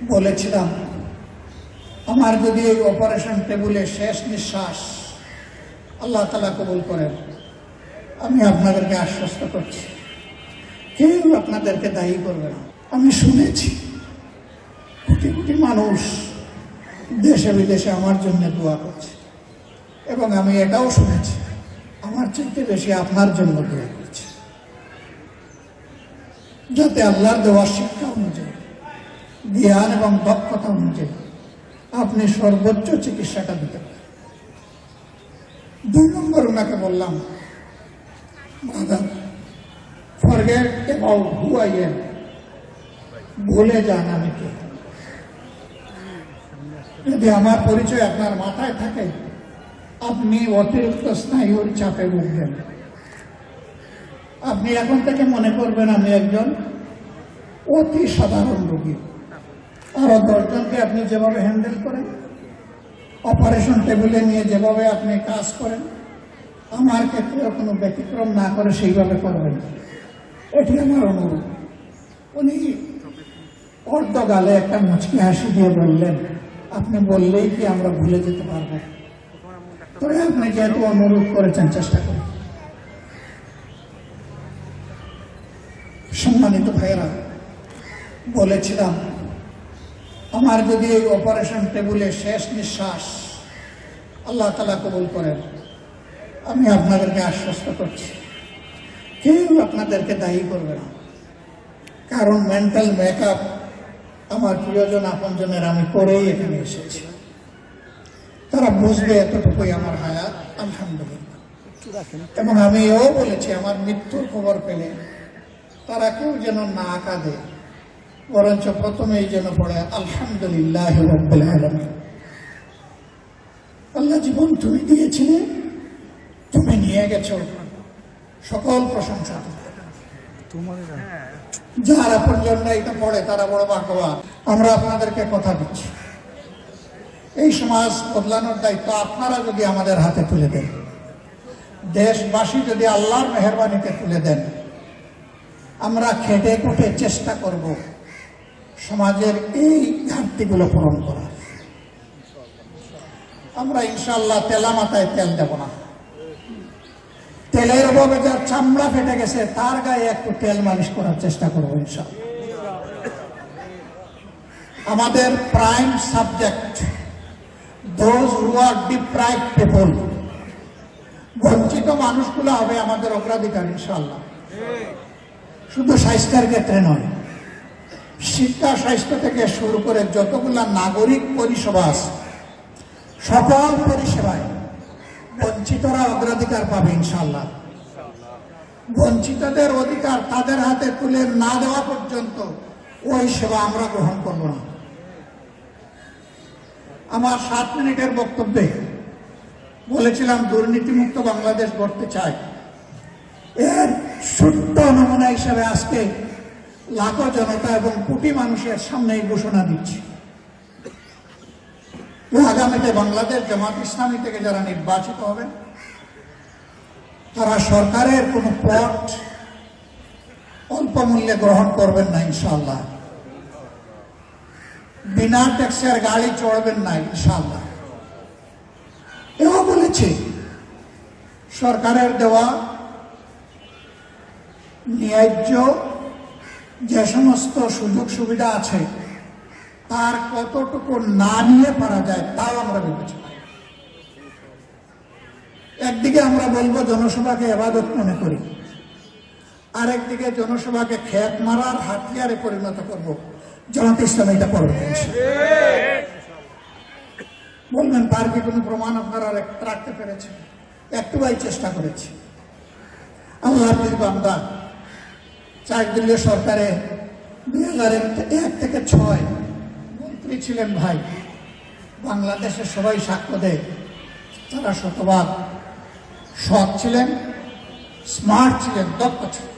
বলেছিলাম আমার যদি এই অপারেশন টেবিলে শেষ নিঃশ্বাস আল্লাহ তাআলা কবুল করেন, আমি আপনাদেরকে আশ্বস্ত করছি কেউ আপনাদেরকে দায়ী করবে না। আমি শুনেছি কোটি কোটি মানুষ দেশে বিদেশে আমার জন্য দোয়া করছে, এবং আমি এটাও শুনেছি আমার চাইতে বেশি আপনার জন্য দোয়া করছে, যাতে আল্লাহর দেওয়ার শিক্ষা অনুযায়ী, জ্ঞান এবং দক্ষতা অনুযায়ী আপনি সর্বোচ্চ চিকিৎসাটা দিতে পারেন। 2 নম্বর ওনাকে বললাম, forget about who I am, ভুলে যান আমি কে। যদি আমার পরিচয় আপনার মাথায় থাকে, আপনি অতিরিক্ত স্নায়ুর চাপে ভুগবেন। আপনি এখন থেকে মনে করবেন আমি একজন অতি সাধারণ রোগী। আরো 10 জনকে আপনি যেভাবে হ্যান্ডেল করেন, অপারেশন টেবিলে নিয়ে যেভাবে আপনি কাজ করেন, আমার ক্ষেত্রে কোনো ব্যতিক্রম না করে সেইভাবে করবেন, এটি আমার অনুরোধ। উনি অর্ধ গালে একটা মুচকি হাসি দিয়ে বললেন, আপনি বললেই কি আমরা ভুলে যেতে পারবো? তবে আপনি যেহেতু অনুরোধ করেছেন, চেষ্টা করুন। সম্মানিত ভাইয়েরা, বলেছিলাম আমার যদি এই অপারেশন টেবিলে শেষ নিঃশ্বাস আল্লাহ তাআলা কবুল করেন, আমি আপনাদেরকে আশ্বস্ত করছি কেউ আপনাদেরকে দায়ী করবে না। কারণ মেন্টাল মেকআপ আমার প্রিয়জন আপনজনের আমি করেই এখানে এসেছি। তারা বুঝবে এতটুকুই আমার হায়াত, আলহামদুলিল্লাহ। এবং আমি এও বলেছি আমার মৃত্যুর খবর পেলে তারা কেউ যেন না কাঁদে, বরঞ্চ প্রথমেই যেন পড়ে আলহামদুলিল্লাহ রাব্বিল আলামিন। আল্লাহ জীবন তুমি দিয়েছিলে, তুমি নিয়ে গেছো, সকল প্রশংসা তোমার। যারা পর্যন্ত এটা পড়ে তারা বড় ভাগ্যবান। আমরা আপনাদেরকে কথা দিচ্ছি, এই সমাজ বদলানোর দায়িত্ব আপনারা যদি আমাদের হাতে তুলে দেন, দেশবাসী যদি আল্লাহর মেহেরবানিতে তুলে দেন, আমরা খেটে খুঁটে চেষ্টা করব সমাজের এই ঘাটতিগুলো পূরণ করা। আমরা ইনশাআল্লাহ তেলা মাথায় তেল দেব না। তেলের অভাবে যার চামড়া ফেটে গেছে তার গায়ে একটু তেল মালিশ করার চেষ্টা করবো ইনশাআল্লাহ। আমাদের prime subject those who are deprived people, বঞ্চিত মানুষগুলো হবে আমাদের অগ্রাধিকার ইনশাআল্লাহ। শুধু স্বাস্থ্যের ক্ষেত্রে নয়, শিক্ষা, স্বাস্থ্য থেকে শুরু করে যতগুলা নাগরিক পরিষেবা আছে, সকল পরিষেবায় বঞ্চিতরা অগ্রাধিকার পাবে ইনশাআল্লাহ। বঞ্চিতদের অধিকার তাদের হাতে তুলে না দেওয়া পর্যন্ত ওই সেবা আমরা গ্রহণ করব না। আমার 7 মিনিটের বক্তব্যে বলেছিলাম দুর্নীতিমুক্ত বাংলাদেশ গড়তে চাই। এর ছোট্ট নমুনা হিসাবে আজকে লাখো জনতা এবং কোটি মানুষের সামনে এই ঘোষণা দিচ্ছি, আগামীতে বাংলাদেশ জামাত ইসলামী থেকে যারা নির্বাচিত হবেন, তারা সরকারের কোনো পদ অল্প মূল্যে গ্রহণ করবেন না ইনশাআল্লাহ। বিনা ট্যাক্সের গাড়ি চড়বেন না ইনশাআল্লাহ। এও বলেছি সরকারের দেওয়া ন্যায্য যে সমস্ত সুযোগ সুবিধা আছে তার কতটুকু না নিয়ে পারা যায় তাও আমরা বিবেচনা। একদিকে আমরা বলবো জনসভাকে ইবাদত মনে করি, আরেকদিকে জনসভাকে খেত মারার হাতিয়ারে পরিণত করব। জামাত ইসলাম এটা করবে। বলবেন তার কি কোনো প্রমাণ আপনারা রাখতে পেরেছেন? একটু ভাই চেষ্টা করেছি। আল্লাহর বান্দা 4 দলীয় সরকারে 2001 থেকে 6 মন্ত্রী ছিলেন ভাই। বাংলাদেশের সবাই সাক্ষ্য দেয় তারা শতভাগ সৎ ছিলেন, স্মার্ট ছিলেন, দক্ষ ছিলেন।